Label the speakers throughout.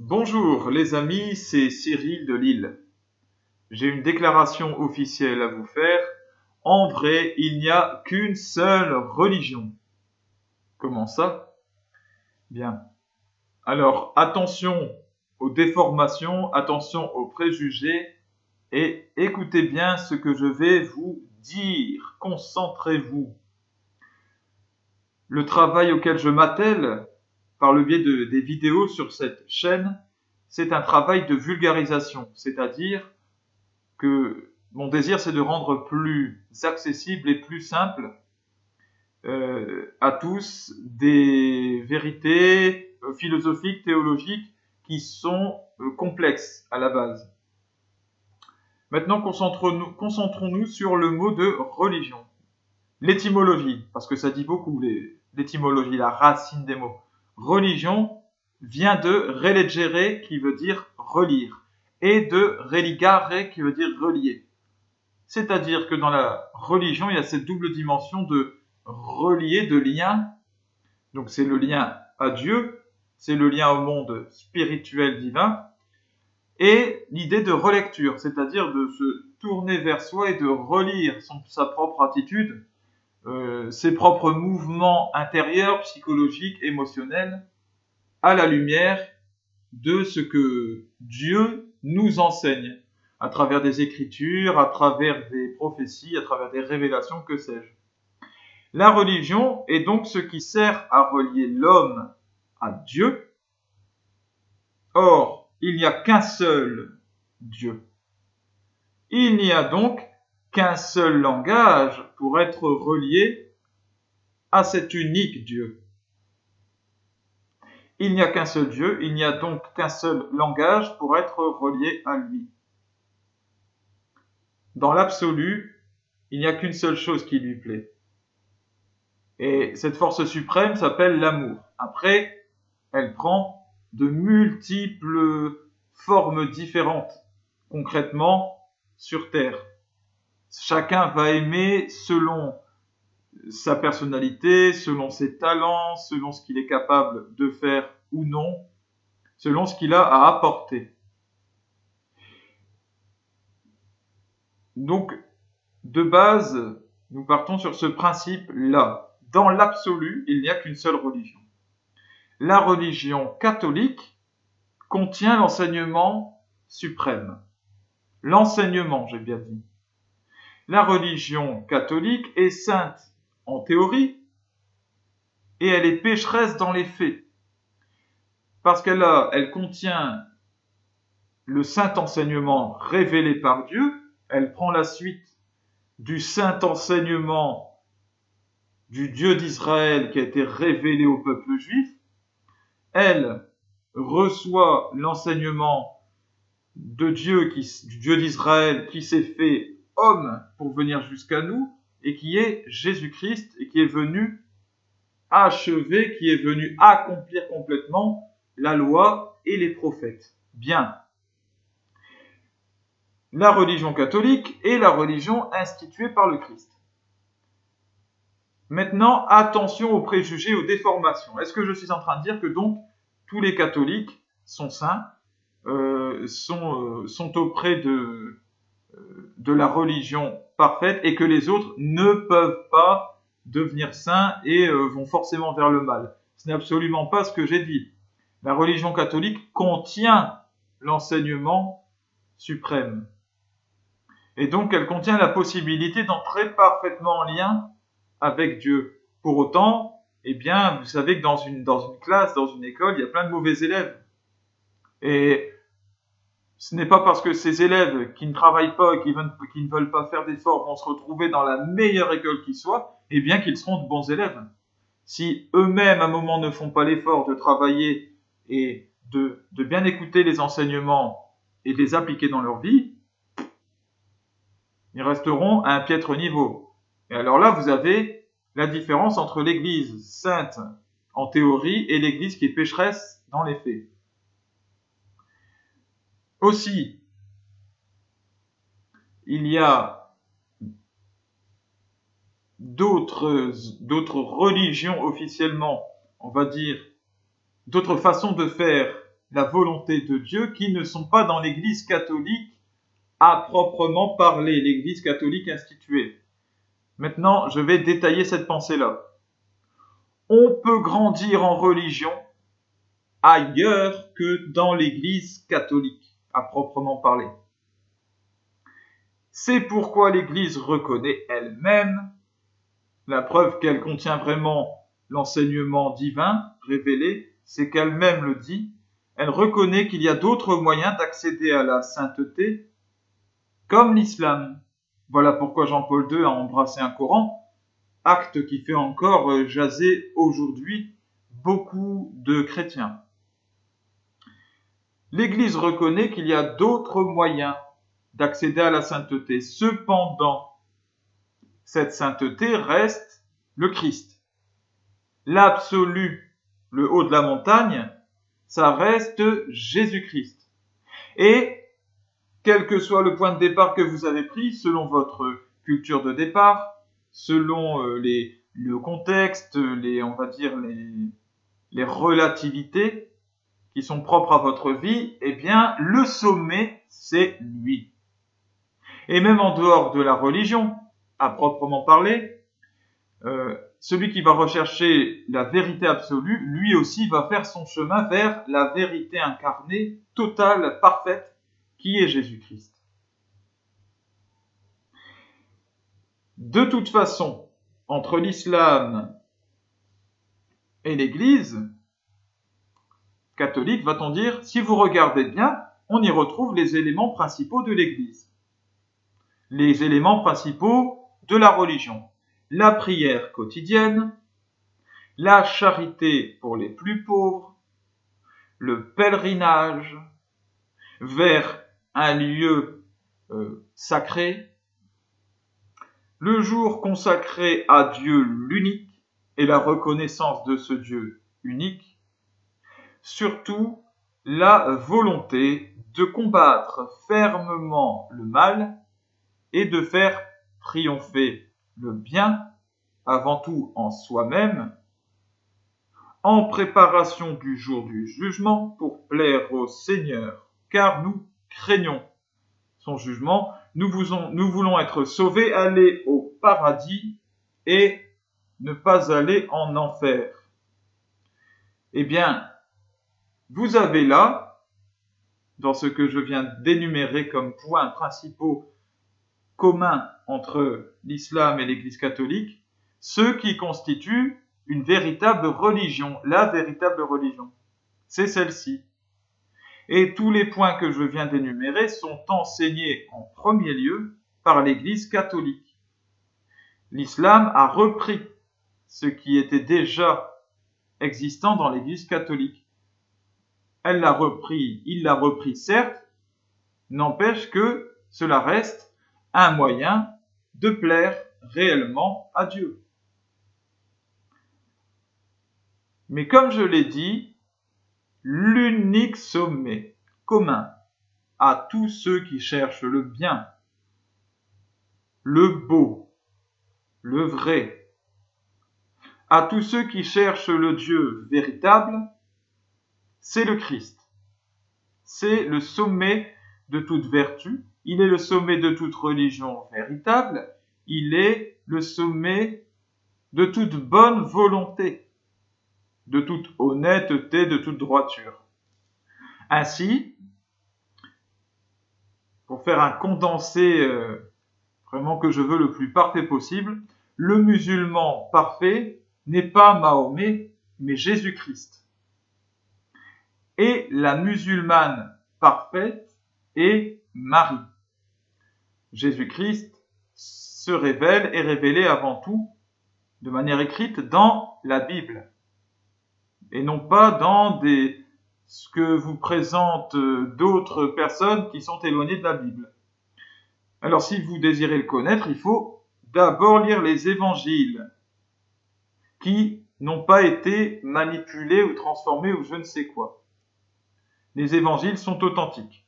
Speaker 1: Bonjour les amis, c'est Cyril de Lille. J'ai une déclaration officielle à vous faire. En vrai, il n'y a qu'une seule religion. Comment ça? Bien. Alors, attention aux déformations, attention aux préjugés et écoutez bien ce que je vais vous dire. Concentrez-vous. Le travail auquel je m'attelle, par le biais des vidéos sur cette chaîne, c'est un travail de vulgarisation, c'est-à-dire que mon désir, c'est de rendre plus accessible et plus simple à tous des vérités philosophiques, théologiques qui sont complexes à la base. Maintenant, concentrons-nous sur le mot de religion. L'étymologie, parce que ça dit beaucoup, l'étymologie, la racine des mots. Religion vient de relegere, qui veut dire relire, et de religare, qui veut dire relier. C'est-à-dire que dans la religion, il y a cette double dimension de relier, de lien. Donc c'est le lien à Dieu, c'est le lien au monde spirituel divin, et l'idée de relecture, c'est-à-dire de se tourner vers soi et de relire sa propre attitude, ses propres mouvements intérieurs, psychologiques, émotionnels, à la lumière de ce que Dieu nous enseigne, à travers des écritures, à travers des prophéties, à travers des révélations, que sais-je. La religion est donc ce qui sert à relier l'homme à Dieu. Or, il n'y a qu'un seul Dieu. Il n'y a donc qu'un seul langage pour être relié à cet unique Dieu. Il n'y a qu'un seul Dieu, il n'y a donc qu'un seul langage pour être relié à lui. Dans l'absolu, il n'y a qu'une seule chose qui lui plaît. Et cette force suprême s'appelle l'amour. Après, elle prend de multiples formes différentes, concrètement, sur Terre. Chacun va aimer selon sa personnalité, selon ses talents, selon ce qu'il est capable de faire ou non, selon ce qu'il a à apporter. Donc, de base, nous partons sur ce principe-là. Dans l'absolu, il n'y a qu'une seule religion. La religion catholique contient l'enseignement suprême. L'enseignement, j'ai bien dit. La religion catholique est sainte en théorie et elle est pécheresse dans les faits. Parce elle contient le saint enseignement révélé par Dieu, elle prend la suite du saint enseignement du Dieu d'Israël qui a été révélé au peuple juif, elle reçoit l'enseignement du Dieu d'Israël qui s'est fait homme pour venir jusqu'à nous et qui est Jésus-Christ et qui est venu achever, qui est venu accomplir complètement la loi et les prophètes. Bien. La religion catholique est la religion instituée par le Christ. Maintenant, attention aux préjugés, aux déformations. Est-ce que je suis en train de dire que donc tous les catholiques sont saints, sont auprès de la religion parfaite et que les autres ne peuvent pas devenir saints et vont forcément vers le mal? Ce n'est absolument pas ce que j'ai dit. La religion catholique contient l'enseignement suprême. Et donc, elle contient la possibilité d'entrer parfaitement en lien avec Dieu. Pour autant, eh bien, vous savez que dans une classe, dans une école, il y a plein de mauvais élèves. Et ce n'est pas parce que ces élèves qui ne travaillent pas, qui ne veulent pas faire d'efforts, vont se retrouver dans la meilleure école qui soit, eh bien qu'ils seront de bons élèves. Si eux-mêmes, à un moment, ne font pas l'effort de travailler et de bien écouter les enseignements et de les appliquer dans leur vie, ils resteront à un piètre niveau. Et alors là, vous avez la différence entre l'Église sainte en théorie et l'Église qui est pécheresse dans les faits. Aussi, il y a d'autres religions officiellement, on va dire, d'autres façons de faire la volonté de Dieu qui ne sont pas dans l'Église catholique à proprement parler, l'Église catholique instituée. Maintenant, je vais détailler cette pensée-là. On peut grandir en religion ailleurs que dans l'Église catholique, à proprement parler. C'est pourquoi l'Église reconnaît elle-même, la preuve qu'elle contient vraiment l'enseignement divin révélé, c'est qu'elle-même le dit, elle reconnaît qu'il y a d'autres moyens d'accéder à la sainteté, comme l'islam. Voilà pourquoi Jean-Paul II a embrassé un Coran, acte qui fait encore jaser aujourd'hui beaucoup de chrétiens. L'Église reconnaît qu'il y a d'autres moyens d'accéder à la sainteté. Cependant, cette sainteté reste le Christ. L'absolu, le haut de la montagne, ça reste Jésus-Christ. Et quel que soit le point de départ que vous avez pris, selon votre culture de départ, selon le contexte, on va dire les relativités qui sont propres à votre vie, eh bien, le sommet, c'est lui. Et même en dehors de la religion, à proprement parler, celui qui va rechercher la vérité absolue, lui aussi va faire son chemin vers la vérité incarnée, totale, parfaite, qui est Jésus-Christ. De toute façon, entre l'islam et l'Église catholique, va-t-on dire, si vous regardez bien, on y retrouve les éléments principaux de l'Église. Les éléments principaux de la religion. La prière quotidienne, la charité pour les plus pauvres, le pèlerinage vers un lieu sacré, le jour consacré à Dieu l'unique et la reconnaissance de ce Dieu unique, surtout la volonté de combattre fermement le mal et de faire triompher le bien, avant tout en soi-même, en préparation du jour du jugement pour plaire au Seigneur, car nous craignons son jugement, nous voulons être sauvés, aller au paradis et ne pas aller en enfer. Eh bien, vous avez là, dans ce que je viens d'énumérer comme points principaux communs entre l'islam et l'Église catholique, ceux qui constituent une véritable religion, la véritable religion. C'est celle-ci. Et tous les points que je viens d'énumérer sont enseignés en premier lieu par l'Église catholique. L'islam a repris ce qui était déjà existant dans l'Église catholique. Il l'a repris certes, n'empêche que cela reste un moyen de plaire réellement à Dieu. Mais comme je l'ai dit, l'unique sommet commun à tous ceux qui cherchent le bien, le beau, le vrai, à tous ceux qui cherchent le Dieu véritable, c'est le Christ. C'est le sommet de toute vertu, il est le sommet de toute religion véritable, il est le sommet de toute bonne volonté, de toute honnêteté, de toute droiture. Ainsi, pour faire un condensé vraiment que je veux le plus parfait possible, le musulman parfait n'est pas Mahomet, mais Jésus-Christ. Et la musulmane parfaite est Marie. Jésus-Christ se révèle et révélé avant tout, de manière écrite, dans la Bible. Et non pas dans ce que vous présentent d'autres personnes qui sont éloignées de la Bible. Alors si vous désirez le connaître, il faut d'abord lire les évangiles, qui n'ont pas été manipulés ou transformés ou je ne sais quoi. Les évangiles sont authentiques.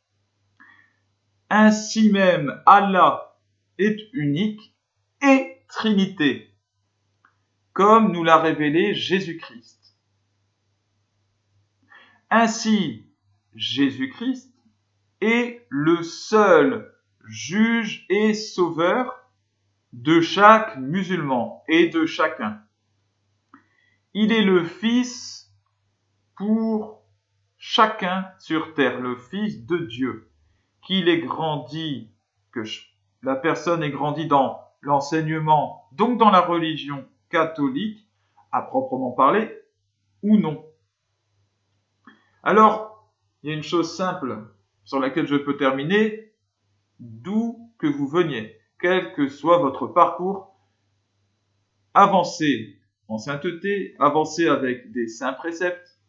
Speaker 1: Ainsi même, Allah est unique et Trinité, comme nous l'a révélé Jésus-Christ. Ainsi, Jésus-Christ est le seul juge et sauveur de chaque musulman et de chacun. Il est le Fils pour chacun sur terre, le Fils de Dieu, qu'il ait grandi, que la personne ait grandi dans l'enseignement, donc dans la religion catholique, à proprement parler, ou non. Alors, il y a une chose simple sur laquelle je peux terminer, d'où que vous veniez, quel que soit votre parcours, avancez en sainteté, avancez avec des saints préceptes,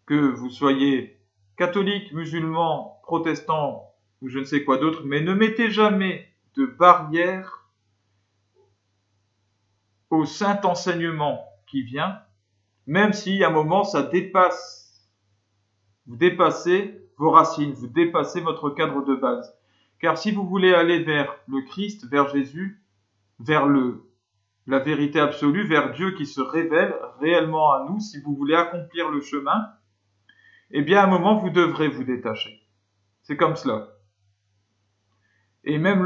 Speaker 1: que vous soyez catholique, musulman, protestant ou je ne sais quoi d'autre, mais ne mettez jamais de barrière au saint enseignement qui vient, même si à un moment ça dépasse, vous dépassez vos racines, vous dépassez votre cadre de base. Car si vous voulez aller vers le Christ, vers Jésus, vers la vérité absolue, vers Dieu qui se révèle réellement à nous, si vous voulez accomplir le chemin, eh bien à un moment vous devrez vous détacher. C'est comme cela. Et même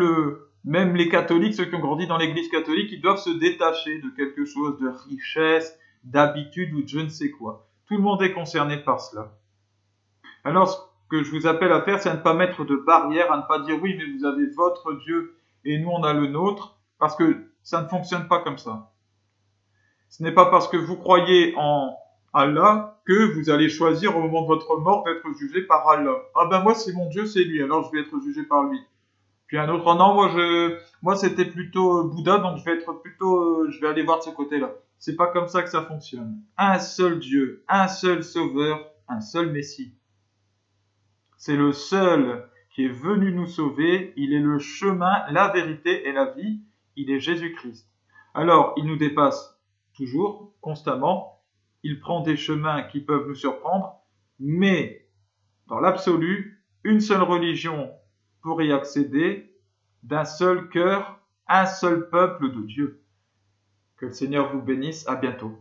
Speaker 1: les catholiques, ceux qui ont grandi dans l'église catholique, ils doivent se détacher de quelque chose, de richesse, d'habitude ou de je ne sais quoi. Tout le monde est concerné par cela. Alors, ce que je vous appelle à faire, c'est à ne pas mettre de barrière, à ne pas dire oui, mais vous avez votre Dieu et nous on a le nôtre, parce que ça ne fonctionne pas comme ça. Ce n'est pas parce que vous croyez en Allah que vous allez choisir au moment de votre mort d'être jugé par Allah. Ah ben moi c'est mon Dieu, c'est lui, alors je vais être jugé par lui. Puis un autre, non, moi c'était plutôt Bouddha, donc je vais aller voir de ce côté-là. C'est pas comme ça que ça fonctionne. Un seul Dieu, un seul Sauveur, un seul Messie. C'est le seul qui est venu nous sauver. Il est le chemin, la vérité et la vie. Il est Jésus-Christ. Alors, il nous dépasse toujours, constamment. Il prend des chemins qui peuvent nous surprendre, mais dans l'absolu, une seule religion pour y accéder, d'un seul cœur, un seul peuple de Dieu. Que le Seigneur vous bénisse. À bientôt.